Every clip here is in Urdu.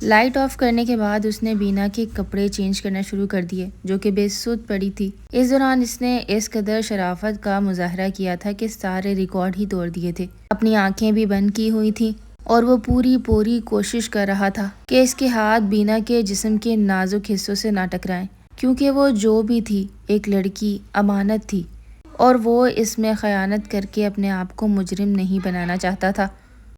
لائٹ آف کرنے کے بعد اس نے بینا کے کپڑے چینج کرنا شروع کر دیے جو کہ بے سود پڑی تھی۔ اس دوران اس نے اس قدر شرافت کا مظاہرہ کیا تھا کہ سارے ریکارڈ ہی توڑ دیے تھے۔ اپنی آنکھیں بھی بند کی ہوئی تھی اور وہ پوری کوشش کر رہا تھا کہ اس کے ہاتھ بینا کے جسم کے نازک حصوں سے نہ ٹکرائیں، کیونکہ وہ جو بھی تھی ایک لڑکی امانت تھی اور وہ اس میں خیانت کر کے اپنے آپ کو مجرم نہیں بنانا چاہتا تھا۔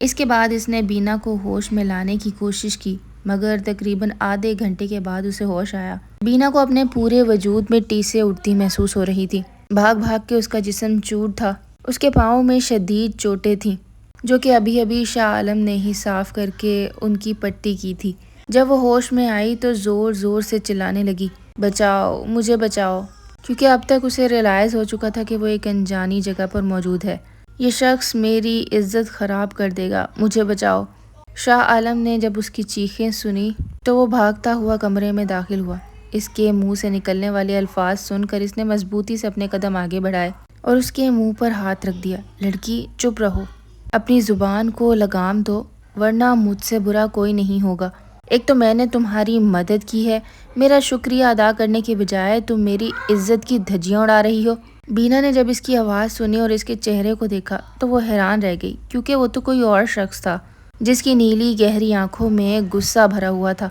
اس کے بعد اس نے بینا کو ہوش میں لانے کی کوشش کی، مگر تقریباً آدھے گھنٹے کے بعد اسے ہوش آیا۔ بینا کو اپنے پورے وجود میں ٹیسیں اٹھتی محسوس ہو رہی تھی۔ بھاگ کے اس کا جسم چور تھا۔ اس کے پاؤں میں شدید چوٹیں تھیں جو کہ ابھی شاہ عالم نے ہی صاف کر کے ان کی پٹی کی تھی۔ جب وہ ہوش میں آئی تو زور سے چلانے لگی، بچاؤ، مجھے بچاؤ، کیونکہ اب تک اسے ریلائز ہو چکا تھا کہ وہ ایک انجانی جگہ پر موجود ہے۔ یہ شخص میری عزت خراب کر دے گا، مجھے بچاؤ۔ شاہ عالم نے جب اس کی چیخیں سنی تو وہ بھاگتا ہوا کمرے میں داخل ہوا۔ اس کے منہ سے نکلنے والے الفاظ سن کر اس نے مضبوطی سے اپنے قدم آگے بڑھائے اور اس کے منہ پر ہاتھ رکھ دیا۔ لڑکی، چپ رہو، اپنی زبان کو لگام دو، ورنہ مجھ سے برا کوئی نہیں ہوگا۔ ایک تو میں نے تمہاری مدد کی ہے، میرا شکریہ ادا کرنے کے بجائے تم میری عزت کی دھجیاں اڑا رہی ہو۔ بینا نے جب اس کی آواز سنی اور اس کے چہرے کو دیکھا تو وہ حیران رہ گئی، کیونکہ وہ تو کوئی اور شخص تھا جس کی نیلی گہری آنکھوں میں غصہ بھرا ہوا تھا۔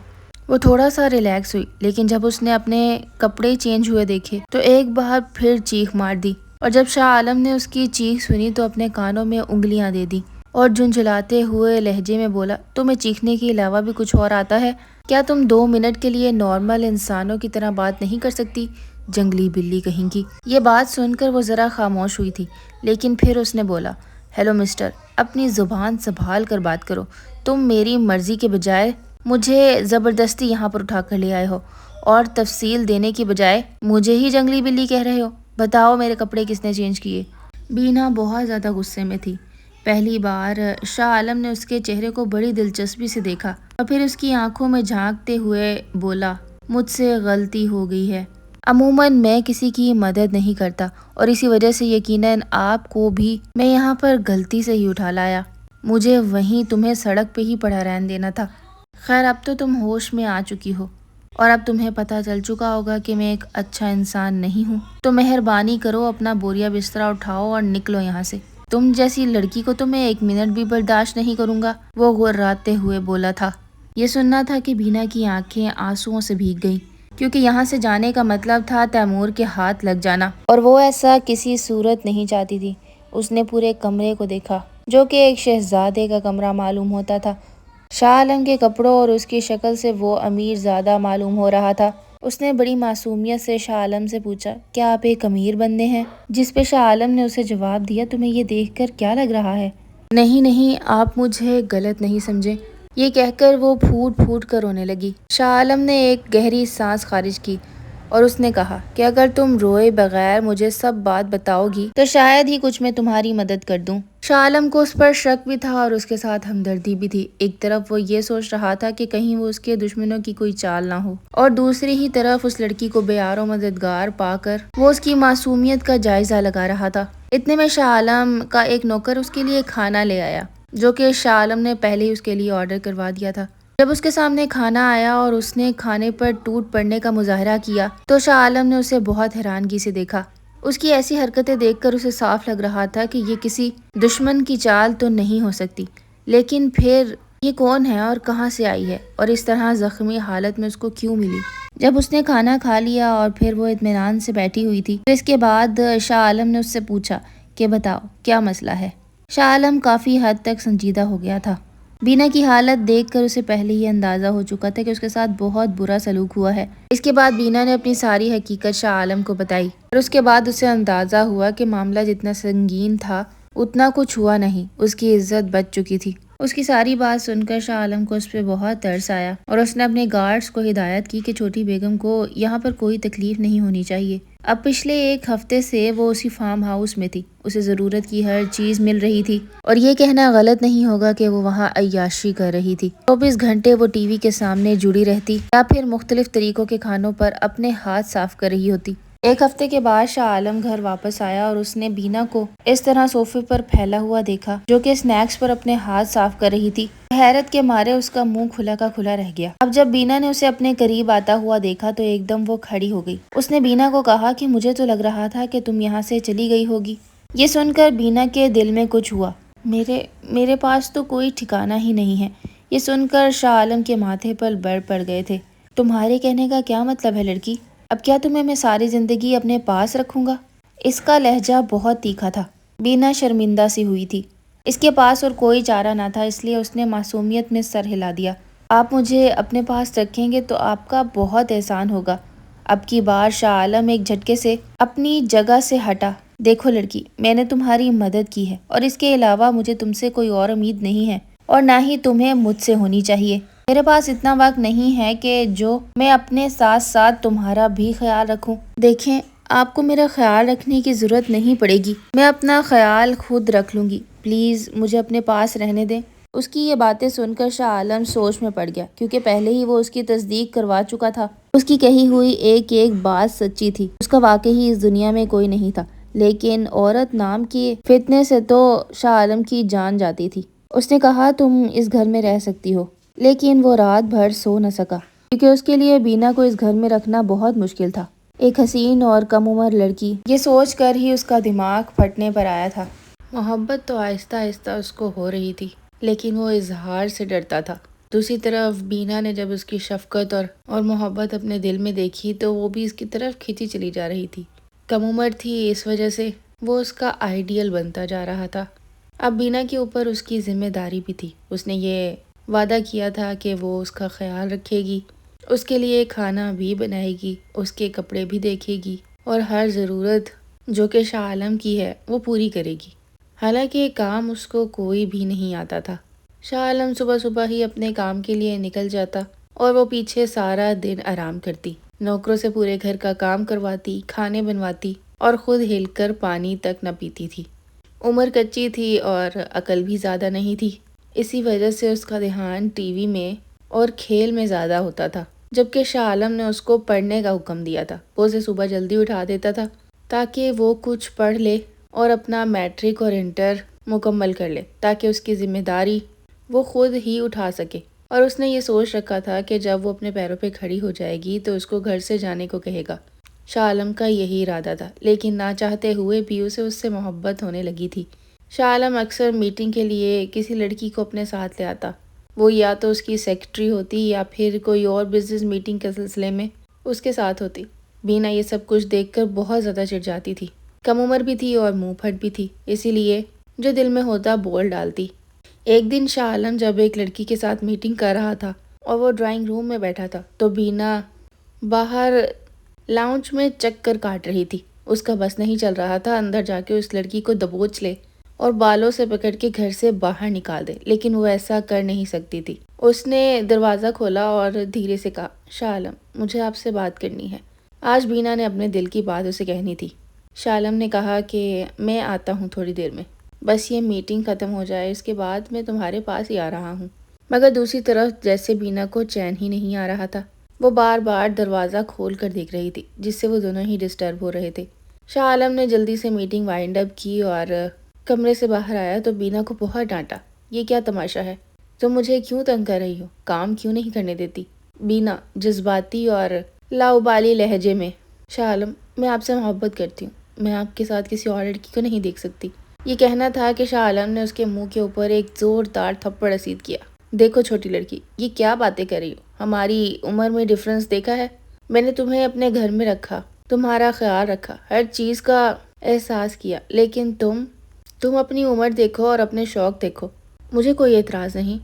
وہ تھوڑا سا ریلیکس ہوئی، لیکن جب اس نے اپنے کپڑے چینج ہوئے دیکھے تو ایک بار پھر چیخ مار دی، اور جب شاہ عالم نے اس کی چیخ سنی تو اپنے کانوں میں انگلیاں دے دی اور جھنجھلاتے ہوئے لہجے میں بولا، تمہیں چیخنے کے علاوہ بھی کچھ اور آتا ہے؟ کیا تم 2 منٹ کے لیے نارمل انسانوں کی طرح بات نہیں کر سکتی؟ جنگلی بلی کہیں کی۔ یہ بات سن کر وہ ذرا خاموش ہوئی تھی، لیکن پھر اس نے بولا، ہیلو مسٹر، اپنی زبان سنبھال کر بات کرو۔ تم میری مرضی کے بجائے مجھے زبردستی یہاں پر اٹھا کر لے آئے ہو، اور تفصیل دینے کی بجائے مجھے ہی جنگلی بلی کہہ رہے ہو۔ بتاؤ میرے کپڑے کس نے چینج کیے؟ بینا بہت زیادہ غصے میں تھی۔ پہلی بار شاہ عالم نے اس کے چہرے کو بڑی دلچسپی سے دیکھا اور پھر اس کی آنکھوں میں جھانکتے ہوئے بولا، مجھ سے غلطی ہو گئی ہے۔ عموماً میں کسی کی مدد نہیں کرتا اور اسی وجہ سے یقیناً آپ کو بھی میں یہاں پر غلطی سے ہی اٹھا لایا۔ مجھے وہیں تمہیں سڑک پہ ہی پڑا رہنے دینا تھا۔ خیر، اب تو تم ہوش میں آ چکی ہو اور اب تمہیں پتہ چل چکا ہوگا کہ میں ایک اچھا انسان نہیں ہوں، تو مہربانی کرو اپنا بوریا بستر اٹھاؤ اور نکلو یہاں سے۔ تم جیسی لڑکی کو تو میں 1 منٹ بھی برداشت نہیں کروں گا، وہ غراتے ہوئے بولا تھا۔ یہ سننا تھا کہ بینا کی آنکھیں آنسوؤں سے بھیگ گئیں، کیونکہ یہاں سے جانے کا مطلب تھا تیمور کے ہاتھ لگ جانا، اور وہ ایسا کسی صورت نہیں چاہتی تھی۔ اس نے پورے کمرے کو دیکھا جو کہ ایک شہزادے کا کمرہ معلوم ہوتا تھا۔ شاہ عالم کے کپڑوں اور اس کی شکل سے وہ امیر زادہ معلوم ہو رہا تھا۔ اس نے بڑی معصومیت سے شاہ عالم سے پوچھا، کیا آپ ایک امیر بندے ہیں؟ جس پہ شاہ عالم نے اسے جواب دیا، تمہیں یہ دیکھ کر کیا لگ رہا ہے؟ نہیں، آپ مجھے غلط نہیں سمجھیں۔ یہ کہہ کر وہ پھوٹ کر رونے لگی۔ شاہ عالم نے ایک گہری سانس خارج کی اور اس نے کہا کہ اگر تم روئے بغیر مجھے سب بات بتاؤ گی تو شاید ہی کچھ میں تمہاری مدد کر دوں۔ شاہ عالم کو اس پر شک بھی تھا اور اس کے ساتھ ہمدردی بھی تھی۔ ایک طرف وہ یہ سوچ رہا تھا کہ کہیں وہ اس کے دشمنوں کی کوئی چال نہ ہو، اور دوسری ہی طرف اس لڑکی کو بے یار و مددگار پا کر وہ اس کی معصومیت کا جائزہ لگا رہا تھا۔ اتنے میں شاہ عالم کا ایک نوکر اس کے لیے کھانا لے آیا، جو کہ شاہ عالم نے پہلے ہی اس کے لیے آرڈر کروا دیا تھا۔ جب اس کے سامنے کھانا آیا اور اس نے کھانے پر ٹوٹ پڑنے کا مظاہرہ کیا تو شاہ عالم نے اسے بہت حیرانگی سے دیکھا۔ اس کی ایسی حرکتیں دیکھ کر اسے صاف لگ رہا تھا کہ یہ کسی دشمن کی چال تو نہیں ہو سکتی، لیکن پھر یہ کون ہے اور کہاں سے آئی ہے، اور اس طرح زخمی حالت میں اس کو کیوں ملی؟ جب اس نے کھانا کھا لیا اور پھر وہ اطمینان سے بیٹھی ہوئی تھی تو اس کے بعد شاہ عالم نے اس سے پوچھا کہ بتاؤ کیا مسئلہ ہے؟ شاہ عالم کافی حد تک سنجیدہ ہو گیا تھا۔ بینا کی حالت دیکھ کر اسے پہلے ہی اندازہ ہو چکا تھا کہ اس کے ساتھ بہت برا سلوک ہوا ہے۔ اس کے بعد بینا نے اپنی ساری حقیقت شاہ عالم کو بتائی، اور اس کے بعد اسے اندازہ ہوا کہ معاملہ جتنا سنگین تھا اتنا کچھ ہوا نہیں، اس کی عزت بچ چکی تھی۔ اس کی ساری بات سن کر شاہ عالم کو اس پہ بہت ترس آیا اور اس نے اپنے گارڈز کو ہدایت کی کہ چھوٹی بیگم کو یہاں پر کوئی تکلیف نہیں ہونی چاہیے۔ اب پچھلے 1 ہفتے سے وہ اسی فارم ہاؤس میں تھی، اسے ضرورت کی ہر چیز مل رہی تھی، اور یہ کہنا غلط نہیں ہوگا کہ وہ وہاں عیاشی کر رہی تھی۔ 24 گھنٹے وہ ٹی وی کے سامنے جڑی رہتی یا پھر مختلف طریقوں کے کھانوں پر اپنے ہاتھ صاف کر رہی ہوتی۔ ایک ہفتے کے بعد شاہ عالم گھر واپس آیا اور اس نے بینا کو اس طرح صوفے پر پھیلا ہوا دیکھا جو کہ اسنیکس پر اپنے ہاتھ صاف کر رہی تھی۔ حیرت کے مارے اس کا منہ کھلا کا کھلا رہ گیا۔ اب جب بینا نے اسے اپنے قریب آتا ہوا دیکھا تو ایک دم وہ کھڑی ہو گئی۔ اس نے بینا کو کہا کہ مجھے تو لگ رہا تھا کہ تم یہاں سے چلی گئی ہوگی۔ یہ سن کر بینا کے دل میں کچھ ہوا۔ میرے پاس تو کوئی ٹھکانہ ہی نہیں ہے۔ یہ سن کر شاہ عالم کے ماتھے پر بڑ پڑ گئے تھے۔ تمہارے کہنے کا کیا مطلب ہے لڑکی؟ اب کیا تمہیں میں ساری زندگی اپنے پاس رکھوں گا؟ اس کا لہجہ بہت تیکھا تھا۔ بینا شرمندہ سی ہوئی تھی۔ اس کے پاس اور کوئی چارہ نہ تھا، اس لیے اس نے معصومیت میں سر ہلا دیا۔ آپ مجھے اپنے پاس رکھیں گے تو آپ کا بہت احسان ہوگا۔ اب کی بار شاہ عالم ایک جھٹکے سے اپنی جگہ سے ہٹا۔ دیکھو لڑکی، میں نے تمہاری مدد کی ہے اور اس کے علاوہ مجھے تم سے کوئی اور امید نہیں ہے اور نہ ہی تمہیں مجھ سے ہونی چاہیے۔ میرے پاس اتنا وقت نہیں ہے کہ جو میں اپنے ساتھ ساتھ تمہارا بھی خیال رکھوں۔ دیکھیں، آپ کو میرا خیال رکھنے کی ضرورت نہیں پڑے گی، میں اپنا خیال خود رکھ لوں گی۔ پلیز مجھے اپنے پاس رہنے دیں۔ اس کی یہ باتیں سن کر شاہ عالم سوچ میں پڑ گیا، کیونکہ پہلے ہی وہ اس کی تصدیق کروا چکا تھا۔ اس کی کہی ہوئی ایک ایک بات سچی تھی۔ اس کا واقعی اس دنیا میں کوئی نہیں تھا، لیکن عورت نام کے فتنے سے تو شاہ عالم کی جان جاتی تھی۔ اس نے کہا تم اس گھر میں رہ سکتی ہو، لیکن وہ رات بھر سو نہ سکا، کیونکہ اس کے لیے بینا کو اس گھر میں رکھنا بہت مشکل تھا۔ ایک حسین اور کم عمر لڑکی، یہ سوچ کر ہی اس کا دماغ پھٹنے پر آیا تھا۔ محبت تو آہستہ آہستہ اس کو ہو رہی تھی، لیکن وہ اظہار سے ڈرتا تھا۔ دوسری طرف بینا نے جب اس کی شفقت اور محبت اپنے دل میں دیکھی تو وہ بھی اس کی طرف کھینچی چلی جا رہی تھی۔ کم عمر تھی، اس وجہ سے وہ اس کا آئیڈیل بنتا جا رہا تھا۔ اب بینا کے اوپر اس کی ذمہ داری بھی تھی۔ اس نے یہ وعدہ کیا تھا کہ وہ اس کا خیال رکھے گی، اس کے لیے کھانا بھی بنائے گی، اس کے کپڑے بھی دیکھے گی اور ہر ضرورت جو کہ شاہ عالم کی ہے وہ پوری کرے گی۔ حالانکہ یہ کام اس کو کوئی بھی نہیں آتا تھا۔ شاہ عالم صبح صبح ہی اپنے کام کے لیے نکل جاتا اور وہ پیچھے سارا دن آرام کرتی، نوکروں سے پورے گھر کا کام کرواتی، کھانے بنواتی اور خود ہل کر پانی تک نہ پیتی تھی۔ عمر کچی تھی اور عقل بھی زیادہ نہیں تھی، اسی وجہ سے اس کا دھیان ٹی وی میں اور کھیل میں زیادہ ہوتا تھا، جبکہ شاہ عالم نے اس کو پڑھنے کا حکم دیا تھا۔ وہ اسے صبح جلدی اٹھا دیتا تھا تاکہ وہ کچھ پڑھ لے اور اپنا میٹرک اور انٹر مکمل کر لے، تاکہ اس کی ذمہ داری وہ خود ہی اٹھا سکے۔ اور اس نے یہ سوچ رکھا تھا کہ جب وہ اپنے پیروں پہ کھڑی ہو جائے گی تو اس کو گھر سے جانے کو کہے گا۔ شاہ عالم کا یہی ارادہ تھا، لیکن نہ چاہتے ہوئے بھی اسے اس سے محبت ہونے لگی تھی۔ شاہ عالم اکثر میٹنگ کے لیے کسی لڑکی کو اپنے ساتھ لے آتا، وہ یا تو اس کی سیکرٹری ہوتی یا پھر کوئی اور بزنس میٹنگ کے سلسلے میں اس کے ساتھ ہوتی۔ بینا یہ سب کچھ دیکھ کر بہت زیادہ چڑ جاتی تھی۔ کم عمر بھی تھی اور منہ پھٹ بھی تھی، اسی لیے جو دل میں ہوتا بول ڈالتی۔ ایک دن شاہ عالم جب ایک لڑکی کے ساتھ میٹنگ کر رہا تھا اور وہ ڈرائنگ روم میں بیٹھا تھا تو بینا باہر لاؤنج میں چکر کاٹ رہی تھی۔ اس کا بس نہیں چل رہا تھا اندر جا کے اس لڑکی کو دبوچ لے اور بالوں سے پکڑ کے گھر سے باہر نکال دے، لیکن وہ ایسا کر نہیں سکتی تھی۔ اس نے دروازہ کھولا اور دھیرے سے کہا، شاہ عالم، مجھے آپ سے بات کرنی ہے۔ آج بینا نے اپنے دل کی بات اسے کہنی تھی۔ شاہ عالم نے کہا کہ میں آتا ہوں تھوڑی دیر میں، بس یہ میٹنگ ختم ہو جائے، اس کے بعد میں تمہارے پاس ہی آ رہا ہوں۔ مگر دوسری طرف جیسے بینا کو چین ہی نہیں آ رہا تھا، وہ بار بار دروازہ کھول کر دیکھ رہی تھی، جس سے وہ دونوں ہی ڈسٹرب ہو رہے تھے۔ شاہ عالم نے جلدی سے میٹنگ وائنڈ اپ کی اور کمرے سے باہر آیا تو بینا کو بہت ڈانٹا۔ یہ کیا تماشا ہے؟ تم مجھے کیوں تنگ کر رہی ہو؟ کام کیوں نہیں کرنے دیتی؟ بینا جذباتی اور لاؤبالی لہجے میں، شاہ عالم، میں آپ سے محبت کرتی ہوں، میں آپ کے ساتھ کسی اور لڑکی کو نہیں دیکھ سکتی۔ یہ کہنا تھا کہ شاہ عالم نے اس کے منہ کے اوپر ایک زوردار تھپڑ رسید کیا۔ دیکھو چھوٹی لڑکی، یہ کیا باتیں کر رہی ہو؟ ہماری عمر میں ڈفرنس دیکھا ہے؟ میں نے تمہیں اپنے گھر میں رکھا، تمہارا خیال رکھا، ہر چیز کا احساس کیا، لیکن تم اپنی عمر دیکھو اور اپنے شوق دیکھو۔ مجھے کوئی اعتراض نہیں۔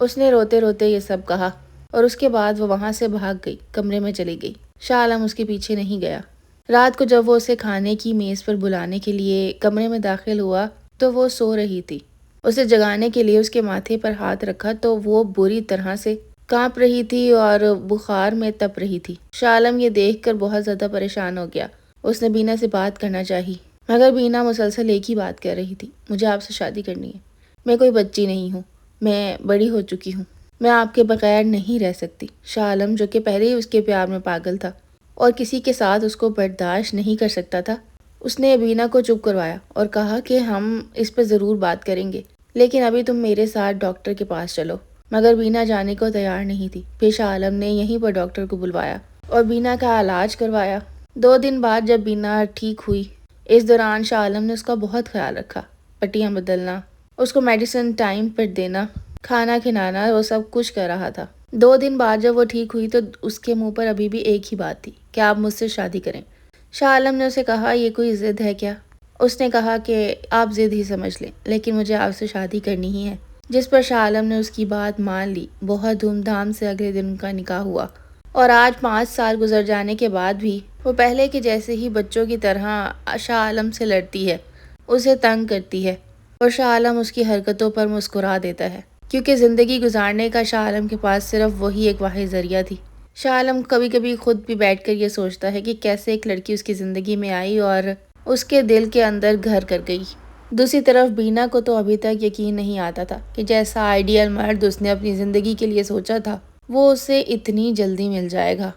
اس نے روتے روتے یہ سب کہا اور اس کے بعد وہ وہاں سے بھاگ گئی، کمرے میں چلی گئی۔ شاہ عالم اس کے پیچھے نہیں گیا۔ رات کو جب وہ اسے کھانے کی میز پر بلانے کے لیے کمرے میں داخل ہوا تو وہ سو رہی تھی۔ اسے جگانے کے لیے اس کے ماتھے پر ہاتھ رکھا تو وہ بری طرح سے کانپ رہی تھی اور بخار میں تپ رہی تھی۔ شاہ عالم یہ دیکھ کر بہت زیادہ پریشان ہو گیا۔ اس نے بینا سے بات کرنا چاہی، مگر بینا مسلسل ایک ہی بات کر رہی تھی، مجھے آپ سے شادی کرنی ہے، میں کوئی بچی نہیں ہوں، میں بڑی ہو چکی ہوں، میں آپ کے بغیر نہیں رہ سکتی۔ شاہ عالم جو کہ پہلے ہی اس کے پیار میں پاگل تھا اور کسی کے ساتھ اس کو برداشت نہیں کر سکتا تھا، اس نے بینا کو چپ کروایا اور کہا کہ ہم اس پہ ضرور بات کریں گے، لیکن ابھی تم میرے ساتھ ڈاکٹر کے پاس چلو۔ مگر بینا جانے کو تیار نہیں تھی۔ پھر شاہ عالم نے یہیں پر ڈاکٹر کو بلوایا اور بینا کا علاج کروایا۔ 2 دن بعد جب بینا ٹھیک ہوئی، اس دوران شاہ عالم نے اس کا بہت خیال رکھا، پٹیاں بدلنا، اس کو میڈیسن ٹائم پر دینا، کھانا کھلانا، وہ سب کچھ کر رہا تھا۔ 2 دن بعد جب وہ ٹھیک ہوئی تو اس کے منہ پر ابھی بھی ایک ہی بات تھی کہ آپ مجھ سے شادی کریں۔ شاہ عالم نے اسے کہا یہ کوئی ضد ہے کیا؟ اس نے کہا کہ آپ ضد ہی سمجھ لیں، لیکن مجھے آپ سے شادی کرنی ہی ہے۔ جس پر شاہ عالم نے اس کی بات مان لی۔ بہت دھوم دھام سے اگلے دن ان کا نکاح ہوا اور آج 5 سال گزر جانے کے بعد بھی وہ پہلے کے جیسے ہی بچوں کی طرح شاہ عالم سے لڑتی ہے، اسے تنگ کرتی ہے اور شاہ عالم اس کی حرکتوں پر مسکرا دیتا ہے، کیونکہ زندگی گزارنے کا شاہ عالم کے پاس صرف وہی ایک واحد ذریعہ تھی۔ شاہ عالم کبھی کبھی خود بھی بیٹھ کر یہ سوچتا ہے کہ کیسے ایک لڑکی اس کی زندگی میں آئی اور اس کے دل کے اندر گھر کر گئی۔ دوسری طرف بینا کو تو ابھی تک یقین نہیں آتا تھا کہ جیسا آئیڈیل مرد اس نے اپنی زندگی کے لیے سوچا تھا وہ اسے اتنی جلدی مل جائے گا،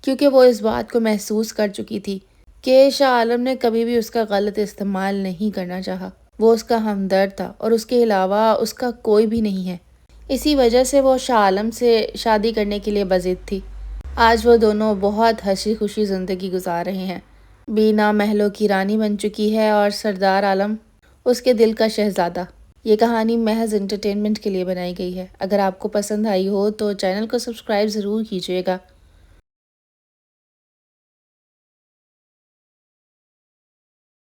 کیونکہ وہ اس بات کو محسوس کر چکی تھی کہ شاہ عالم نے کبھی بھی اس کا غلط استعمال نہیں کرنا چاہا۔ وہ اس کا ہمدرد تھا اور اس کے علاوہ اس کا کوئی بھی نہیں ہے۔ اسی وجہ سے وہ شاہ عالم سے شادی کرنے کے لیے بضد تھی۔ آج وہ دونوں بہت ہنسی خوشی زندگی گزار رہے ہیں۔ بینا محلوں کی رانی بن چکی ہے اور سردار عالم اس کے دل کا شہزادہ۔ یہ کہانی محض انٹرٹینمنٹ کے لیے بنائی گئی ہے۔ اگر آپ کو پسند آئی ہو تو چینل کو سبسکرائب ضرور کیجیے گا۔